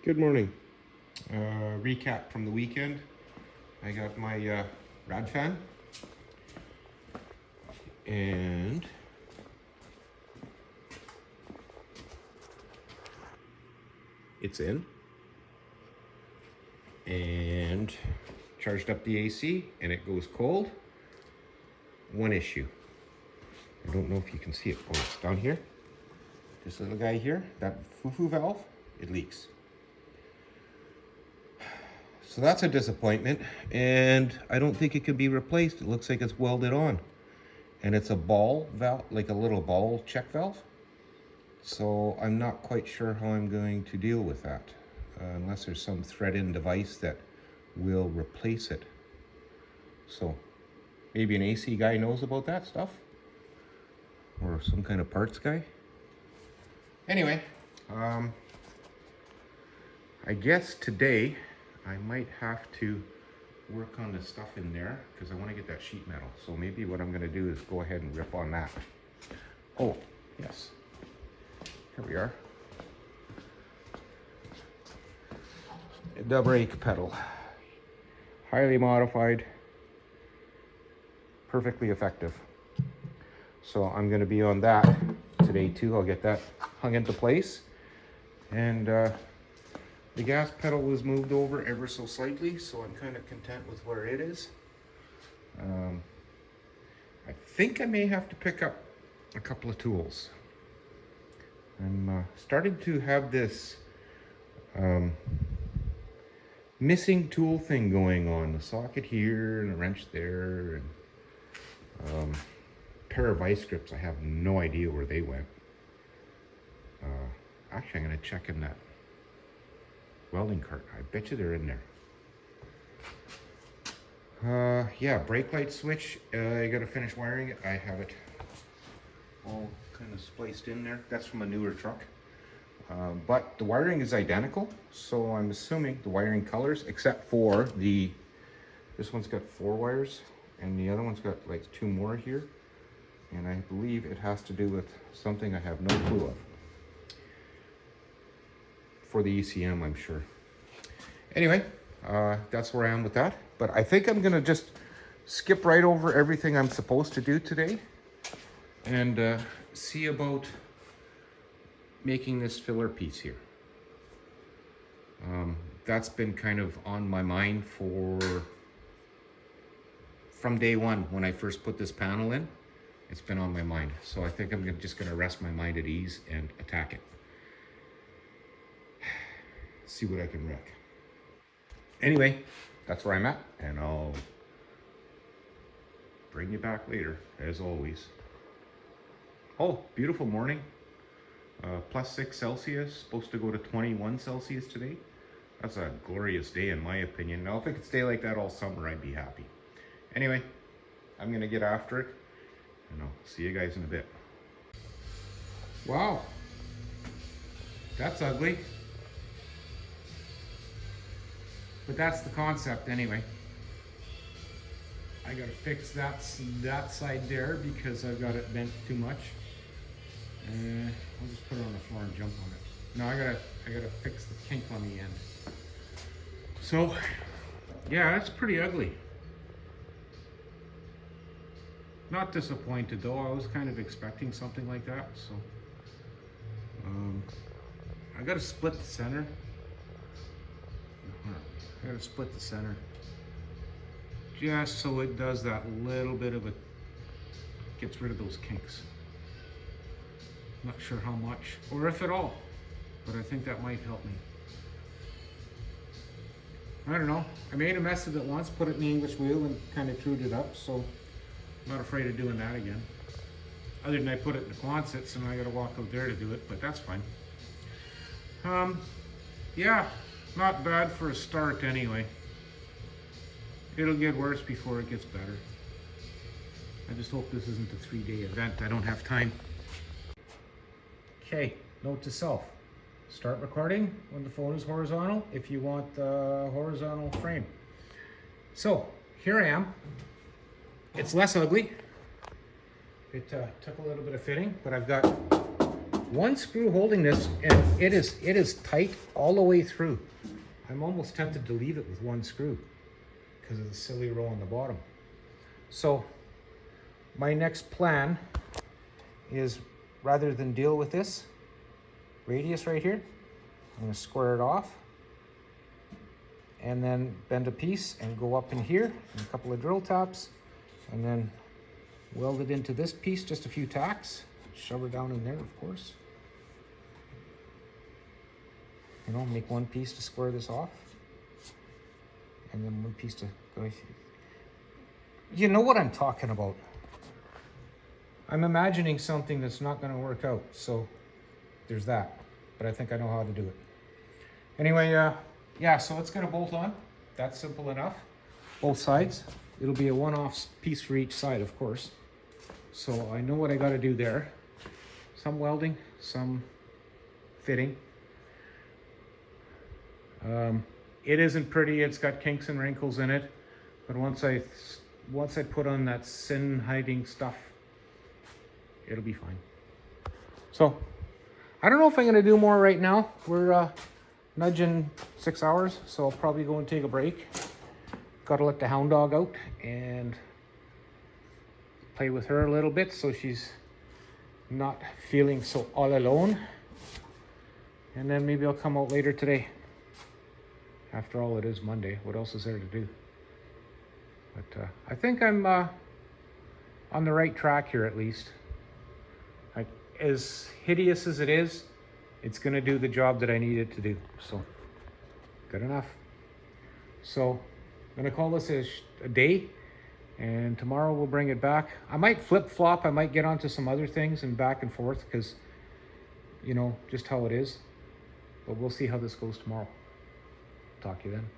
Good morning. Recap from the weekend. I got my rad fan and it's in and charged up the AC and it goes cold. One issue. I don't know if you can see it. Oh, it's down here. This little guy here, that foo-foo valve, it leaks. So that's a disappointment, and I don't think it can be replaced. It looks like it's welded on. And it's a ball valve, like a little ball check valve. So I'm not quite sure how I'm going to deal with that, unless there's some thread-in device that will replace it. So maybe an AC guy knows about that stuff, or some kind of parts guy. Anyway, I guess today I might have to work on the stuff in there because I want to get that sheet metal. So maybe what I'm going to do is go ahead and rip on that. Oh, yes. Here we are. The brake pedal. Highly modified. Perfectly effective. So I'm going to be on that today too. I'll get that hung into place. And the gas pedal was moved over ever so slightly, so I'm kind of content with where it is. I think I may have to pick up a couple of tools. I'm starting to have this missing tool thing going on. A socket here and a wrench there, and a pair of vice grips. I have no idea where they went. Actually, I'm going to check in that welding cart. I bet you they're in there. Yeah, brake light switch. I got to finish wiring it. I have it all kind of spliced in there. That's from a newer truck. But the wiring is identical, so I'm assuming the wiring colors, except for this one's got 4 wires, and the other one's got like 2 more here. And I believe it has to do with something I have no clue of. For the ECM, I'm sure. Anyway, that's where I am with that. But I think I'm gonna just skip right over everything I'm supposed to do today and see about making this filler piece here. That's been kind of on my mind from day one when I first put this panel in. It's been on my mind. So I think I'm just gonna rest my mind at ease and attack it. See what I can wreck. Anyway, that's where I'm at, and I'll bring you back later, as always. Oh, beautiful morning. +6 Celsius, supposed to go to 21 Celsius today. That's a glorious day in my opinion. Now, if it could stay like that all summer, I'd be happy. Anyway, I'm gonna get after it, and I'll see you guys in a bit. Wow, that's ugly. But that's the concept anyway. I gotta fix that side there because I've got it bent too much. I'll just put it on the floor and jump on it. No, I gotta fix the kink on the end. So, yeah, that's pretty ugly. Not disappointed though. I was kind of expecting something like that. So, I gotta split the center. I gotta split the center just so it does that little bit of gets rid of those kinks. Not sure how much or if at all, but I think that might help me. I don't know. I made a mess of it once, put it in the English wheel and kind of trued it up, so I'm not afraid of doing that again. Other than I put it in the Quonsets and I gotta walk out there to do it, but that's fine. Yeah. Not bad for a start anyway. It'll get worse before it gets better. I just hope this isn't a 3-day event. I don't have time. Okay, note to self. Start recording when the phone is horizontal if you want the horizontal frame. So, here I am. It's less ugly. It took a little bit of fitting, but I've got one screw holding this, and it is tight all the way through. I'm almost tempted to leave it with one screw because of the silly roll on the bottom. So my next plan is, rather than deal with this radius right here, I'm going to square it off and then bend a piece and go up in here, and a couple of drill taps, and then weld it into this piece, just a few tacks, shove her down in there, of course. You know, make one piece to square this off, and then one piece to go. You know what I'm talking about. I'm imagining something that's not going to work out, so there's that. But I think I know how to do it. Anyway, yeah, so let's get a bolt on. That's simple enough. Both sides. It'll be a one-off piece for each side, of course. So I know what I got to do there. Some welding, some fitting. It isn't pretty. It's got kinks and wrinkles in it. But once I put on that sin hiding stuff, it'll be fine. So I don't know if I'm going to do more right now. We're nudging 6 hours, so I'll probably go and take a break. Got to let the hound dog out and play with her a little bit so she's not feeling so all alone. And then maybe I'll come out later today. After all, it is Monday. What else is there to do? But I think I'm on the right track here, at least. Like, as hideous as it is, it's going to do the job that I need it to do. So, good enough. So, I'm going to call this a day, and tomorrow we'll bring it back. I might flip-flop. I might get onto some other things and back and forth because, you know, just how it is. But we'll see how this goes tomorrow. Talk to you then.